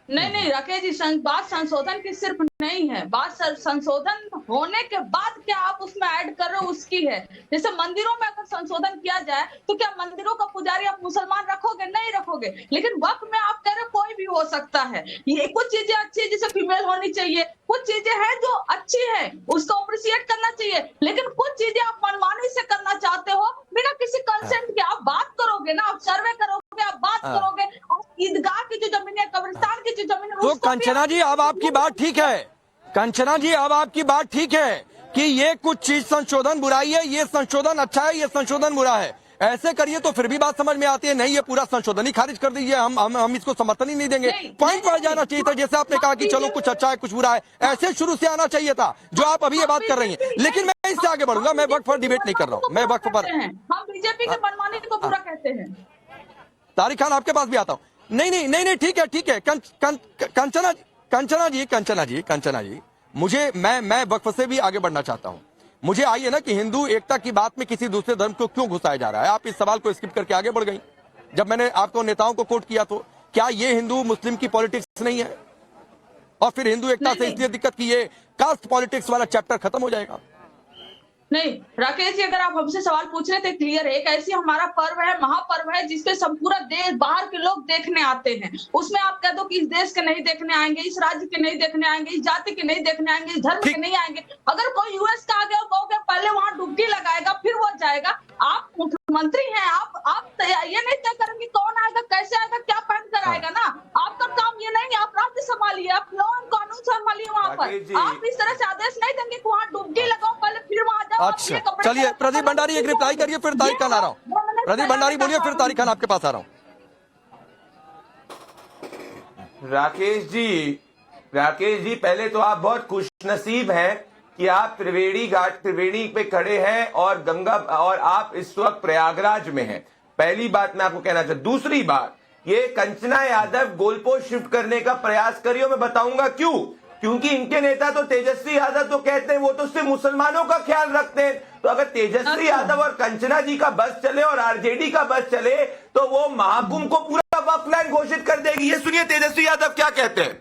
नहीं राकेश जी, बात संशोधन की सिर्फ नहीं है, बात संशोधन होने के बाद क्या आप उसमें ऐड कर रहे हो उसकी है। जैसे मंदिरों में अगर संशोधन किया जाए तो क्या मंदिरों का पुजारी आप मुसलमान रखोगे? नहीं रखोगे। लेकिन वक्फ में आप कह रहे हो कोई भी हो सकता है। ये कुछ चीजें अच्छी है, जैसे फीमेल होनी चाहिए, कुछ चीजें हैं जो अच्छी है, उसको अप्रिशिएट करना चाहिए, लेकिन कुछ चीजें आप मनमानी से करना चाहते हो बिना किसी कंसेंट के। आप बात करोगे ना, आप सर्वे करोगे, आप बात करोगे, ईदगाह की जो जमीन है, कब्रिस्तान की जो जमीन है, तो कंचना जी अब आपकी बात ठीक है, कंचना जी अब आपकी बात ठीक है कि ये कुछ चीज संशोधन बुराई है, ये संशोधन अच्छा है, ये संशोधन बुरा है, ऐसे करिए तो फिर भी बात समझ में आती है। नहीं, ये पूरा संशोधन ही खारिज कर दीजिए, हम इसको समर्थन ही नहीं देंगे। पॉइंट पर जाना चाहिए था, जैसे आपने कहा कि चलो कुछ अच्छा है कुछ बुरा है, ऐसे शुरू से आना चाहिए था जो आप अभी ये बात कर रही हैं। लेकिन मैं इससे आगे बढ़ूंगा, मैं वक्फ पर डिबेट नहीं कर रहा हूँ, मैं वक्फ पर, हम बीजेपी के मनमानी को पूरा कहते हैं। तारिक खान आपके पास भी आता हूँ। नहीं, ठीक है, कंचना जी, मुझे मैं वक्फ से भी आगे बढ़ना चाहता हूं। मुझे आइए ना कि हिंदू एकता की बात में किसी दूसरे धर्म को क्यों घुसाया जा रहा है? आप इस सवाल को स्किप करके आगे बढ़ गई। जब मैंने आपको नेताओं को कोट किया तो क्या ये हिंदू मुस्लिम की पॉलिटिक्स नहीं है? और फिर हिंदू एकता से इसलिए दिक्कत की ये कास्ट पॉलिटिक्स वाला चैप्टर खत्म हो जाएगा। नहीं राकेश जी, अगर आप हमसे सवाल पूछ रहे थे क्लियर है, एक ऐसी हमारा पर्व है, महापर्व है, जिसपे सब पूरा देश बाहर के लोग देखने आते हैं। उसमें आप कह दो कि इस देश के नहीं देखने आएंगे, इस राज्य के नहीं देखने आएंगे, इस जाति के नहीं देखने आएंगे, इस धर्म के नहीं आएंगे। अगर कोई यूएस का आ गया कहोगे पहले वहां डुबकी लगाएगा फिर वो जाएगा। आप मुख्यमंत्री हैं, आप ये नहीं तय करेंगे कौन आएगा, कैसे आएगा, क्या पहन कर आएगा ना। आपका काम ये नहीं, आप राज्य संभालिए, आप लॉ एंड कानून संभालिए वहां पर। आप इस तरह से आदेश नहीं देंगे कि वहां डुबकी लगाओ पहले फिर वहां जाओ। अच्छा चलिए प्रदीप भंडारी एक रिप्लाई करिए, फिर तारिक खान आ रहा हूँ। प्रदीप भंडारी बोलिए, फिर तारिक खान आपके पास आ रहा हूँ। राकेश जी पहले तो आप बहुत खुशनसीब हैं कि आप त्रिवेणी पे खड़े हैं और गंगा और आप इस वक्त प्रयागराज में हैं। पहली बात मैं आपको कहना चाहता। दूसरी बात, ये Kanchana Yadav goal post shift करने का प्रयास करिए, मैं बताऊंगा क्यों। क्योंकि इनके नेता तो तेजस्वी यादव तो कहते हैं वो तो सिर्फ मुसलमानों का ख्याल रखते हैं। तो अगर तेजस्वी यादव और कंचना जी का बस चले और आरजेडी का बस चले तो वो महाकुंभ को पूरा वक्फ लैंड घोषित कर देगी। ये सुनिए तेजस्वी यादव क्या कहते हैं।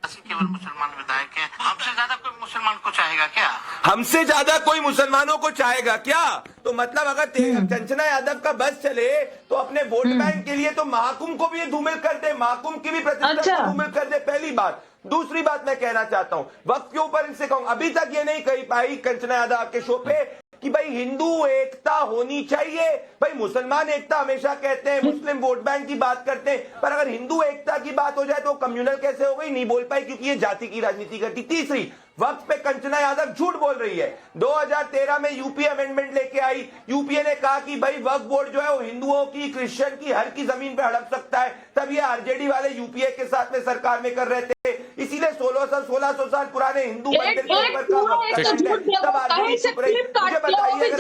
केवल मुसलमान विधायक हैं, हमसे ज्यादा कोई मुसलमान को चाहेगा क्या? हमसे ज्यादा कोई मुसलमानों को चाहेगा क्या? तो मतलब अगर कंचना यादव का बस चले तो अपने वोट बैंक के लिए तो महाकुंभ को भी धूमिल कर दे, महाकुंभ की भी प्रतिष्ठा को धूमिल कर दे। पहली बात। दूसरी बात मैं कहना चाहता हूं, वक्त के ऊपर इनसे कहूं, अभी तक ये नहीं कही पाई कंचना यादव आपके शो पे कि भाई हिंदू एकता होनी चाहिए। भाई मुसलमान एकता हमेशा कहते हैं, मुस्लिम वोट बैंक की बात करते हैं, पर अगर हिंदू एकता की बात हो जाए तो कम्युनल कैसे हो गई, नहीं बोल पाई क्योंकि ये जाति की राजनीति करती। तीसरी, वक्त पे कंचना यादव झूठ बोल रही है। 2013 में यूपीए अमेंडमेंट लेके आई, यूपीए ने कहा कि भाई वक्फ बोर्ड जो है वो हिंदुओं की, क्रिश्चियन की, हर की जमीन पे हड़प सकता है। तब ये आरजेडी वाले यूपीए के साथ में सरकार में कर रहे थे, इसीलिए 1600 साल पुराने हिंदू मंदिर के ऊपर का वक्फ तब आरजेडी चुप रही। मुझे बताइए अगर आरजेडी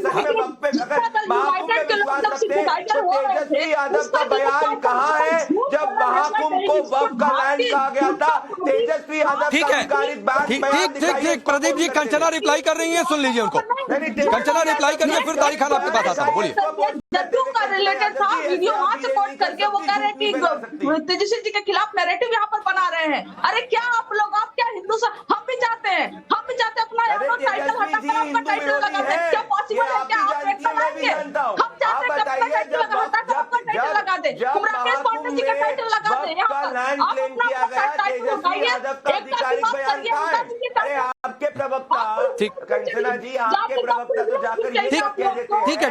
सच में वक्फ पे अगर महाकुंभ में विश्वास रखते हैं तो तेजस्वी यादव का बयान कहाँ है जब महाकुंभ को वक्फ का लैंड कहा गया था? तेजस्वी यादव का अधिकारिक ठीक प्रदीप जी, कंचना रिप्लाई कर रही है, सुन लीजिए उनको। कंचना रिप्लाई करिए, फिर तारिक खान आपके पास आता हूँ। बोलिए। जदयू का रिलेटेड था वीडियो, वहां से कोट करके वो कह रहे हैं कि तेजस्वी जी के खिलाफ नैरेटिव यहाँ पर बना रहे हैं। अरे क्या आप लोग, आप क्या हिंदू हम भी चाहते हैं अपना टाइटल हटाकर आपका टाइटल लगाते हैं। क्या पॉसिबल है? क्या आप एक बनाएंगे? हम चाहते हैं कि अपना टाइटल हटाकर आपका टाइटल लगा दे, राकेश पांडे जी का टाइटल लगा दे। आपके प्रवक्ता कंचना जी, आपके प्रवक्ता तो जाकर ठीक है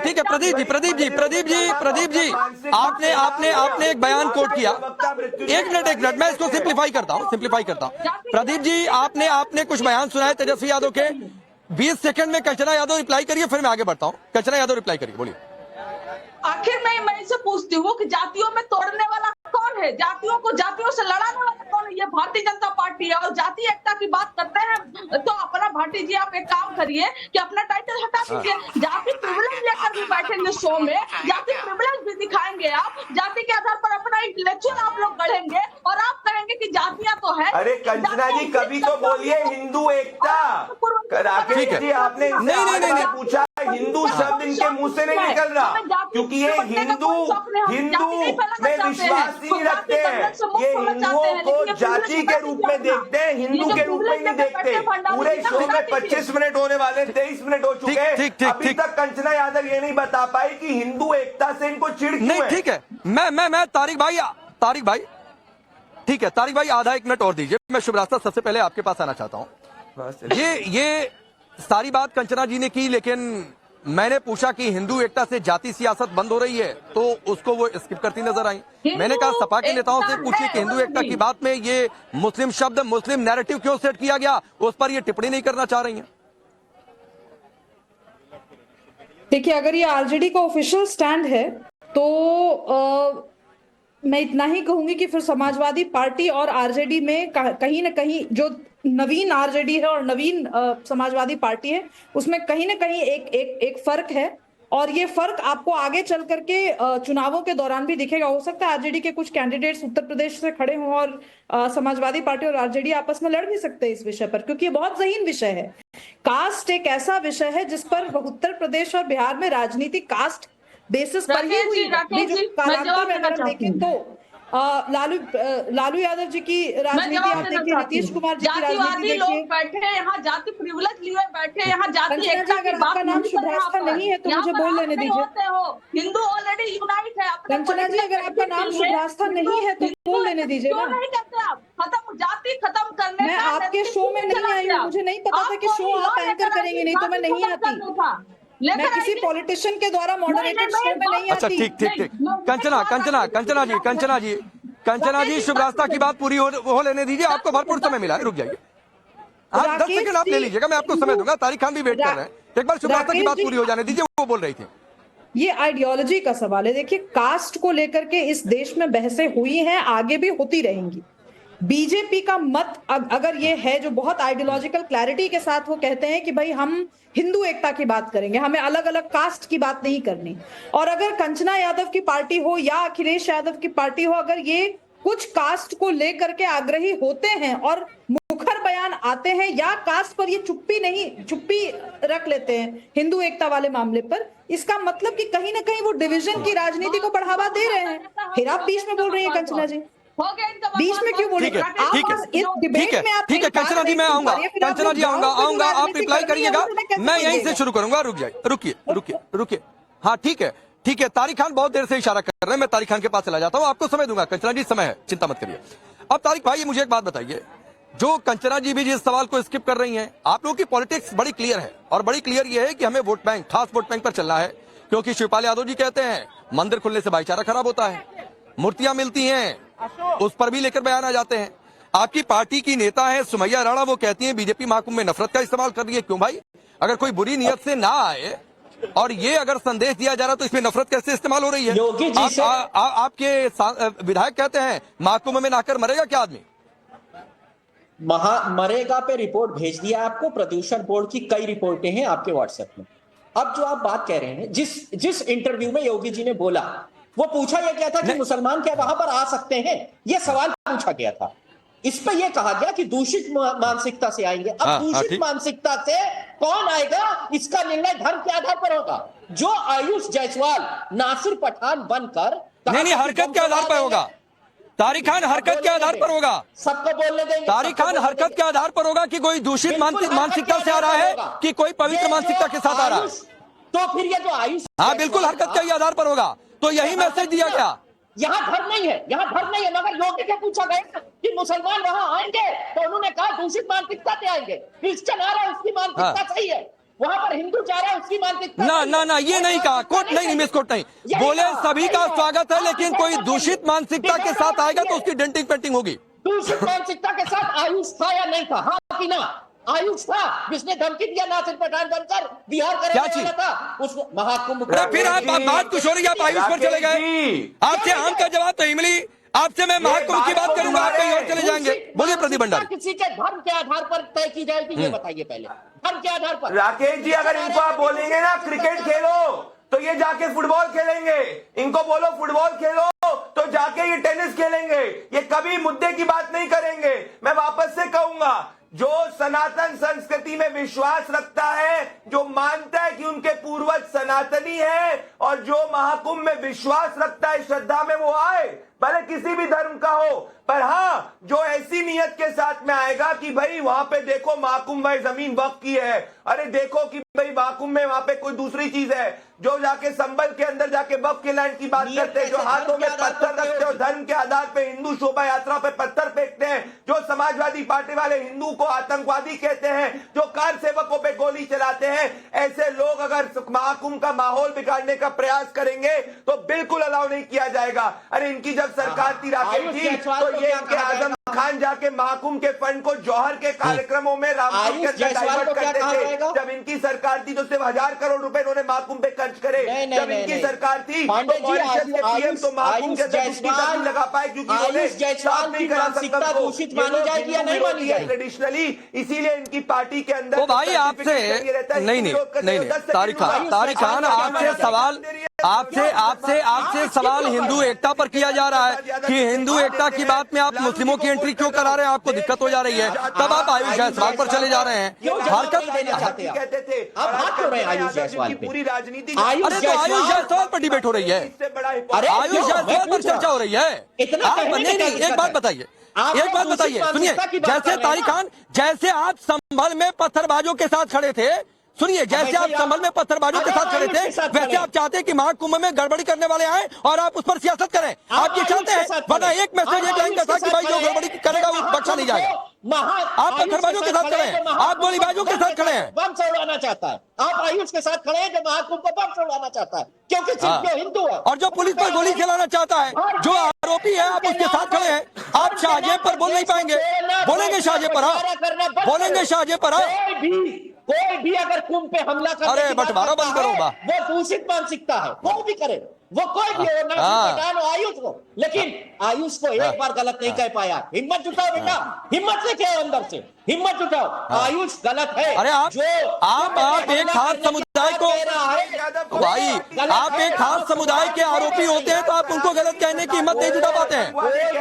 प्रदीप जी आपने एक बयान कोट किया। एक मिनट मैं इसको सिंप्लीफाई करता हूं। प्रदीप जी आपने कुछ बयान सुनाए तेजस्वी यादव के, 20 सेकंड में कंचना यादव रिप्लाई करिए, फिर मैं आगे बढ़ता हूं। कंचना यादव रिप्लाई करिए, बोलिए। आखिर मैं इसे पूछती हूँ कि जातियों में तोड़ने वाला कौन है? जातियों से लड़ाने वाला कौन है? ये भारतीय जनता पार्टी है। और जातीय एकता की बात करते हैं तो अपना भाटी जी आप एक काम करिए कि अपना टाइटल हटा दीजिए। जाति प्रिविलेज लेकर भी बैठेंगे शो में, जाति प्रिविलेज भी दिखाएंगे आप, जाति के आधार पर अपना इंटेलेक्चुअल आप लोग गढ़ेंगे और आप कहेंगे कि जातियां तो है। अरे कंचना जी कभी तो बोलिए हिंदू एकता। राकेश जी आपने नहीं पूछा, हिंदू शब्द इनके मुंह से नहीं निकल रहा क्योंकि ये हिंदू में विश्वास नहीं रखते हैं। ये हिंदुओं को जाति के रूप में देखते हैं, हिंदू के रूप में नहीं देखते। पूरे शो में 25 मिनट होने वाले, 23 मिनट हो चुके हैं, अभी तक कंचना यादव ये नहीं बता पाई कि हिंदू एकता से इनको चिढ़ क्यों है। ठीक है, मैं तारिक भाई ठीक है, तारिक भाई आधा 1 मिनट और दीजिए। मैं शुभरास्ता सबसे पहले आपके पास आना चाहता हूँ। ये सारी बात कंचना जी ने की, लेकिन मैंने पूछा कि हिंदू एकता से जाति सियासत बंद हो रही है तो उसको वो स्किप करती नजर आई। मैंने कहा सपा के नेताओं से पूछिए कि हिंदू एकता की बात में ये मुस्लिम शब्द, मुस्लिम नैरेटिव क्यों सेट किया गया, उस पर ये टिप्पणी नहीं करना चाह रही हैं। देखिए, अगर ये आरजेडी का ऑफिशियल स्टैंड है तो मैं इतना ही कहूंगी कि फिर समाजवादी पार्टी और आरजेडी में कहीं ना कहीं जो नवीन आरजेडी है और नवीन समाजवादी पार्टी है उसमें कहीं ना कहीं एक फर्क है। और ये फर्क आपको आगे चल करके चुनावों के दौरान भी दिखेगा। हो सकता है आरजेडी के कुछ कैंडिडेट्स उत्तर प्रदेश से खड़े हों और समाजवादी पार्टी और आरजेडी आपस में लड़ भी सकते हैं इस विषय पर, क्योंकि ये बहुत ज़हीन विषय है। कास्ट एक ऐसा विषय है जिस पर उत्तर प्रदेश और बिहार में राजनीति कास्ट बेसिस पर ही हुई। देखें तो लालू यादव जी की राजनीति आप देखिए, नीतीश कुमार जी की राजनीति जातिवादी लोग देखिए। बैठे हैं यहाँ, जाति प्रिविलेज लिए बैठे हैं यहाँ, जाति कंचना जी, एकता की अगर बात आपका नाम नहीं कर रहे शुभ्रास्ता आप पर। नहीं है तो यहाँ मुझे पर बोल आप लेने नहीं दीजिए। होते हो, हिंदू ऑलरेडी यूनाइट है अपने कंचना जी, अगर आपका नाम political शुभ्रास्ता में, नहीं है तो हिंदू- बोल लेने दीजिए क्यों ना। नहीं कहते आप? खत्म, जाति खत्म करने मैं का आपके नेतृत्व शो में नहीं चलाते आई हूँ, आप। मुझे नहीं पता था कि आपको शो ही आप law एंकर लेकर करेंगे, नहीं तो मैं जाति नहीं खत्म आती। करना था। मैं लेकर किसी आइए। पॉलिटिशियन के द्वारा मॉडरेटेड शो में नहीं अच्छा आती। ठीक ठीक ठीक, कंचना जी शुभरास्ता की बात पूरी हो लेने दीजिए, आपको भरपूर समय मिला है, रुक जाइए। हाँ 10 राकेश सेकंड आप ले जी, लीजिएगा, मैं आपको समय दूंगा। तारिक खान भी वेट कर रहे हैं, एक बार शुभरास्ता की राकेश बात जी- पूरी हो जाने दीजिए, वो बोल रही थी। ये आइडियोलॉजी का सवाल है। देखिए, कास्ट को लेकर के इस देश में बहसें हुई हैं, आगे भी होती रहेंगी। बीजेपी का मत अगर ये है, जो बहुत आइडियोलॉजिकल क्लैरिटी के साथ वो कहते हैं कि भाई हम हिंदू एकता की बात करेंगे, हमें अलग अलग कास्ट की बात नहीं करनी। और अगर कंचना यादव की पार्टी हो या अखिलेश यादव की पार्टी हो, अगर ये कुछ कास्ट को लेकर के आग्रही होते हैं और मुखर बयान आते हैं, या कास्ट पर ये चुप्पी रख लेते हैं हिंदू एकता वाले मामले पर, इसका मतलब कि कहीं ना कहीं वो डिवीजन की राजनीति को बढ़ावा दे रहे हैं। फिर आप बीच में बोल रही हैं कंचना जी, हो गया इनका बीच में क्यों बोल रही हैं? आप ठीक है, बस इस डिबेट में आप ठीक है कंचना जी, मैं आऊंगा, कंचना जी आऊंगा, आप रिप्लाई करिएगा, मैं यहीं से शुरू करूंगा। रुकिए। हाँ ठीक है। तारिक खान बहुत देर से इशारा कर रहे हैं, मैं तारिक खान के पास चला जाता हूं, आपको समय दूंगा। कंचना जी समय है, चिंता मत करिए। अब तारिक भाई मुझे एक बात बताइए, जो कंचना जी भी जिस सवाल को स्किप कर रही हैं, आप लोगों की पॉलिटिक्स बड़ी क्लियर है, और बड़ी क्लियर ये है कि हमें वोट बैंक, खास वोट बैंक पर चलना है, क्योंकि शिवपाल यादव जी कहते हैं मंदिर खुलने से भाईचारा खराब होता है, मूर्तियां मिलती हैं उस पर भी लेकर बयान आ जाते हैं। आपकी पार्टी की नेता है सुमैया राणा, वो कहती हैं बीजेपी महाकुंभ में नफरत का इस्तेमाल कर रही है। क्यों भाई? अगर कोई बुरी नियत से ना आए और ये अगर संदेश दिया जा रहा तो इसमें नफरत कैसे इस्तेमाल हो रही है? योगी जी से आपके विधायक कहते हैं महाकुंभ में नहाकर मरेगा क्या आदमी? मरेगा पे रिपोर्ट भेज दिया आपको, प्रदूषण बोर्ड की कई रिपोर्टें हैं आपके व्हाट्सएप में। अब जो आप बात कह रहे हैं, जिस इंटरव्यू में योगी जी ने बोला, वो पूछा यह गया था कि मुसलमान क्या वहां पर आ सकते हैं, यह सवाल पूछा गया था। इस पे यह कहा गया कि दूषित मानसिकता से आएंगे। अब दूषित मानसिकता से कौन आएगा, इसका निर्णय धर्म के आधार पर होगा। जो आयुष जायसवाल नासिर पठान बनकर नहीं, हरकत के आधार पर होगा। तारिक खान हरकत के आधार पर होगा, सबको बोलने देंगे। तारिक खान हरकत के आधार पर होगा कि कोई दूषित मानसिकता से आ रहा है कि कोई पवित्र मानसिकता के साथ आ रहा है। तो फिर ये जो आयुष, हाँ बिल्कुल हरकत के आधार पर होगा। तो यही मैसेज दिया गया। यहाँ धर्म नहीं है, मगर योगी से पूछा गया कि मुसलमान वहां आएंगे, तो उन्होंने कहा दूषित मानसिकता से आएंगे। क्रिश्चियन आ रहा है, उसकी मानसिकता सही है, वहां पर हिंदू जा रहा है, उसकी मानसिकता ना ये नहीं कहा, कोट नहीं, मिस कोट नहीं बोले। सभी का स्वागत है, लेकिन कोई दूषित मानसिकता के साथ आएगा तो उसकी डेंटिंग पेंटिंग होगी। दूषित मानसिकता के साथ आयुष था या नहीं था? हाँ कि ना? आयुष था, जिसने धमकी दिया नासिर पठान बनकर बिहार कराने था उसको महाकुंभ। फिर आप बात कुछ हो रही है, आप आयुष पर चले गए। आपसे आम का जवाब तो मिली, आपसे मैं महाकुंभ की बात करूंगा, आप कहीं और चले जाएंगे। बोलिए प्रदीप भंडारी। किसी के धर्म के आधार पर तय की जाएगी, ये बताइए पहले। धर्म के आधार पर राकेश जी, अगर इनको आप बोलेंगे ना क्रिकेट खेलो तो ये जाके फुटबॉल खेलेंगे, इनको बोलो फुटबॉल खेलो तो जाके ये टेनिस खेलेंगे, ये कभी मुद्दे की बात नहीं करेंगे। मैं वापस से कहूंगा, जो सनातन संस्कृति में विश्वास रखता है, जो मानता है कि उनके पूर्वज सनातनी है, और जो महाकुंभ में विश्वास रखता है, श्रद्धा में, वो आए, भले किसी भी धर्म का हो। पर हाँ, जो ऐसी नियत के साथ में आएगा कि भाई वहां पे देखो महाकुंभ में जमीन वक्फ की है, अरे देखो कि भाई महाकुंभ में वहां पे कोई दूसरी चीज है, जो जाके संबल के अंदर जाके वक्फ के लैंड की बात करते हैं, जो हाथों में पत्थर रखते हो, धर्म के आधार पे हिंदू शोभा यात्रा पे पत्थर फेंकते हैं, जो समाजवादी पार्टी वाले हिंदू को आतंकवादी कहते हैं, जो कार सेवकों पे गोली चलाते हैं, ऐसे लोग अगर महाकुंभ का माहौल बिगाड़ने का प्रयास करेंगे तो बिल्कुल अलाउ नहीं किया जाएगा। अरे इनकी जब सरकार थी राकेश जी, तो ये इनके आजम खान जाके महाकुंभ के फंड को जौहर के कार्यक्रमों में रामपुर के अंदर डाइवर्ट करते थे। जब इनकी सरकार थी तो सिर्फ 1000 करोड़ रुपए इन्होंने महाकुंभ पे खर्च करे। जब इनकी सरकार थी तो मॉरिशस के पीएम तो महाकुंभ के अंदर नहीं लगा पाए, क्योंकि दूषित मानी जाएगी या नहीं मानी जाएगी ट्रेडिशनली। इसीलिए इनकी पार्टी के अंदर भाई आपसे नहीं तारिक खान आपसे सवाल आपसे सवाल हिंदू एकता पर किया जा रहा है कि हिंदू एकता की बात में आप मुस्लिमों की एंट्री क्यों करा रहे हैं, आपको दिक्कत हो जा रही है, तब आप आयुष जायसवाल पर चले जा रहे हैं। कहते थे आप बात कर रहे हैं आयुष जायसवाल पे। पूरी राजनीति अरे तो आयुष जायसवाल पर डिबेट हो रही है, आयुष जायसवाल पर चर्चा हो रही है। नहीं, एक बात बताइए, सुनिए, जैसे तारिक खान, जैसे आप संभल में पत्थरबाजों के साथ खड़े थे, सुनिए, जैसे आप संभल में पत्थरबाजों के साथ खड़े थे, वैसे आप चाहते हैं कि महाकुंभ में गड़बड़ी करने वाले आए और आप उस पर सियासत करें, आप ये चाहते हैं? वरना एक मैसेज एक लाइन का था कि भाई जो गड़बड़ी करेगा वो बख्शा नहीं जाएगा। आप पत्थरबाजों के साथ खड़े हैं, आप गोलीबाजों के साथ खड़े हैं। बम छुड़वाना चाहता है, आप आयुष के साथ खड़े हैं जो महाकुंभ को बम छुड़वाना चाहता है, क्योंकि सिर्फ जो हिंदू है और जो पुलिस पर गोली चलाना चाहता है, जो आरोपी है, आप उसके साथ खड़े हैं। आप शाहजेब पर बोल नहीं पाएंगे, बोलेंगे शाहजेब पर, आप बोलेंगे शाहजेब पर। कोई भी अगर कुंभ पे हमला करे, अरे बंटवारा बंद करो, वो दूषित मानसिकता है, कोई भी करे, वो कोई भी हो, ना आयुष को, लेकिन आयुष को एक बार गलत नहीं कह पाया। हिम्मत जुटाओ बेटा, हिम्मत से कहो, अंदर से हिम्मत जुटाओ, आयुष गलत है। अरे आप एक खास समुदाय को, भाई आप एक खास समुदाय के आरोपी होते हैं तो आप उनको गलत कहने की हिम्मत नहीं जुटा पाते हैं।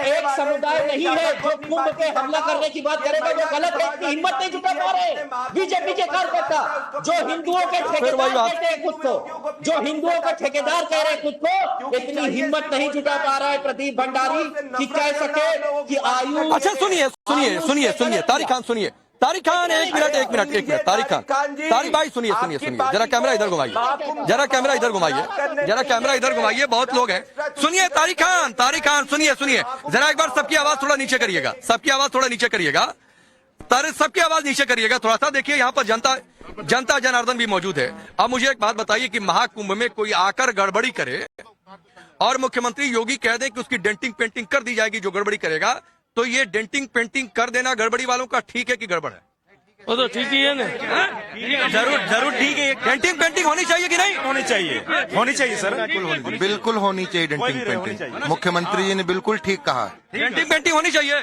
एक समुदाय नहीं है जो कुंभ पे हमला करने की बात करेगा, वो गलत है, इतनी हिम्मत नहीं जुटा पा रहे बीजेपी के कार्यकर्ता, जो हिंदुओं के ठेकेदार कहते हैं खुद को, जो हिंदुओं का ठेकेदार कह रहे हैं खुद को, इतनी हिम्मत नहीं जुटा पा रहा है प्रदीप भंडारी कि कह सके कि आयुष। अच्छा सुनिए तारिक खान, सुनिए तारिक खान, एक मिनट तारिक खान, तारिक भाई सुनिए, जरा कैमरा इधर घुमाइए, जरा कैमरा इधर घुमाइए, बहुत लोग हैं। सुनिए तारिक खान, सुनिए, जरा एक बार सबकी आवाज थोड़ा नीचे करिएगा, सबकी आवाज नीचे करिएगा थोड़ा सा। देखिए यहाँ पर जनता जनार्दन भी मौजूद है। अब मुझे एक बात बताइए कि महाकुंभ में कोई आकर गड़बड़ी करे और मुख्यमंत्री योगी कह दे कि उसकी डेंटिंग पेंटिंग कर दी जाएगी जो गड़बड़ी करेगा, तो ये डेंटिंग पेंटिंग कर देना गड़बड़ी वालों का ठीक है कि गड़बड़ है? वो तो ठीक ही है ना, जरूर ठीक है। डेंटिंग पेंटिंग होनी चाहिए कि नहीं होनी चाहिए सर, बिल्कुल होनी चाहिए डेंटिंग पेंटिंग। मुख्यमंत्री जी ने बिल्कुल ठीक कहा, डेंटिंग पेंटिंग होनी चाहिए।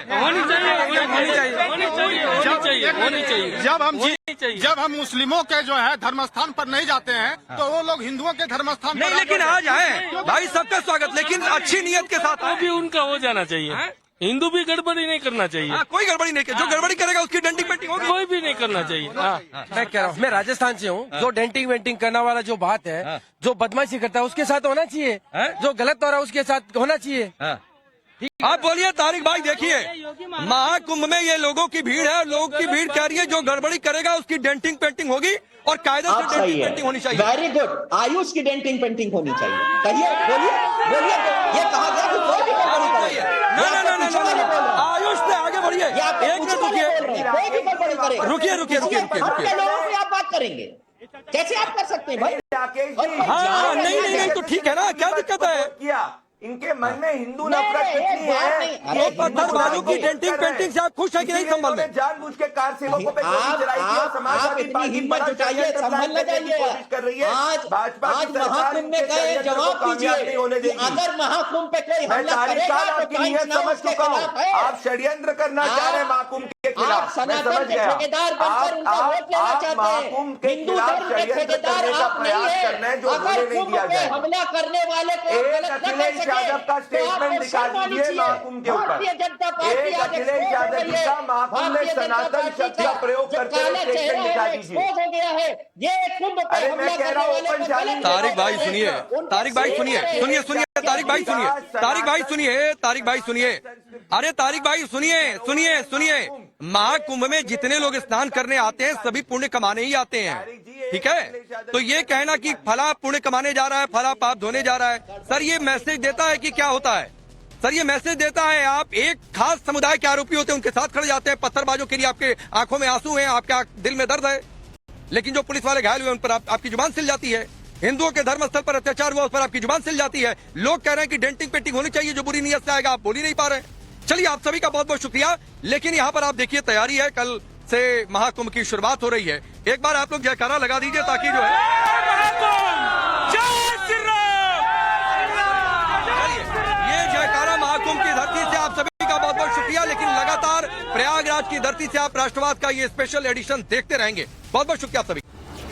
जब हम मुस्लिमों के जो है धर्म स्थान पर नहीं जाते हैं तो वो लोग हिंदुओं के धर्म स्थान नहीं, लेकिन आ जाए भाई, सबका स्वागत, लेकिन अच्छी नियत के साथ। वो भी उनका हो जाना चाहिए, हिंदू भी गड़बड़ी नहीं करना चाहिए। कोई गड़बड़ी नहीं, जो गड़बड़ी करेगा उसकी डेंटिंग पेंटिंग होगी, कोई भी नहीं करना चाहिए। मैं कह रहा हूँ, मैं राजस्थान से हूँ, जो डेंटिंग वेंटिंग करने वाला जो बात है, जो बदमाशी करता है उसके साथ होना चाहिए, जो गलत हो रहा है उसके साथ होना चाहिए। आप बोलिए तारिक भाई, देखिए महाकुंभ में ये लोगों की भीड़ है, लोगों की भीड़ कह रही है जो गड़बड़ी करेगा उसकी डेंटिंग पेंटिंग होगी और कायदे से डेंटिंग पेंटिंग होनी चाहिए। वेरी गुड, आयुष की डेंटिंग पेंटिंग होनी चाहिए। कहिए, बोलिए, ये कहा गया कि कोई भी गड़बड़ी करे। आयुष से आगे बढ़िए, एक मिनट कोई भी गड़बड़ी करे, रुकिए। लोगों को आप बात करेंगे, कैसे आप कर सकते हैं भाई? हाँ नहीं तो ठीक है ना, क्या दिक्कत है? इनके मन में हिंदू नफरत कितनी है? ये पत्थरबाजों की डेंटिंग पेंटिंग से आप खुश है कि नहीं? संभल में जानबूझ के कार सेवकों पे गोली चलाई थी और समाजवादी पार्टी हिम्मत जुटाइए, संभलना चाहिए। कोशिश कर रही है। भाजपा आज महाकुंभ में गए, जवाब दीजिए, अगर महाकुंभ पे कोई हमला करेगा तो नियत समझ चुका हूँ, आप षड्यंत्र करना चाह रहे हैं महाकुंभ के खिलाफ, सनातन के ठेकेदार बनकर उनका वोट लेना चाहते हैं। हिंदू धर्म के ठेकेदार आप नहीं है। अगर कुंभ पे हमला करने वाले को गलत न कह यादव का स्टेटमेंट निकाल दीजिए महाकुंभ के ऊपर। एक अखिलेश यादव जी का महाकुंभ में सनातन शब्द का प्रयोग करते हुए स्टेटमेंट दिखा दीजिए। हो गया है ये कुंभ पे अरे मैं कह रहा हूँ ओपन चैलेंज। तारिक भाई सुनिए, तारिक भाई सुनिए, अरे तारिक भाई सुनिए, महाकुंभ में जितने लोग स्नान करने आते हैं सभी पुण्य कमाने ही आते हैं, ठीक है? तो ये कहना कि फला पुण्य कमाने जा रहा है, फला पाप धोने जा रहा है, सर ये मैसेज देता है कि क्या होता है? सर ये मैसेज देता है आप एक खास समुदाय के आरोपी होते हैं उनके साथ खड़े जाते हैं, पत्थरबाजों के लिए आपके आंखों में आंसू हैं, आपके दिल में दर्द है, लेकिन जो पुलिस वाले घायल हुए उन पर आपकी जुबान सिल जाती है। हिंदुओं के धर्म स्थल पर अत्याचार हुआ उस पर आपकी जुबान सिल जाती है। लोग कह रहे हैं कि डेंटिंग पेंटिंग होनी चाहिए जो बुरी नीयत से आएगा, आप बोल ही नहीं पा रहे। चलिए आप सभी का बहुत बहुत शुक्रिया। लेकिन यहाँ पर आप देखिए तैयारी है, कल से महाकुंभ की शुरुआत हो रही है। एक बार आप लोग जयकारा लगा दीजिए ताकि जो है ये जयकारा महाकुंभ की धरती से आप सभी का बहुत बहुत शुक्रिया। लेकिन लगातार प्रयागराज की धरती से आप राष्ट्रवाद का ये स्पेशल एडिशन देखते रहेंगे। बहुत बहुत शुक्रिया आप सभी।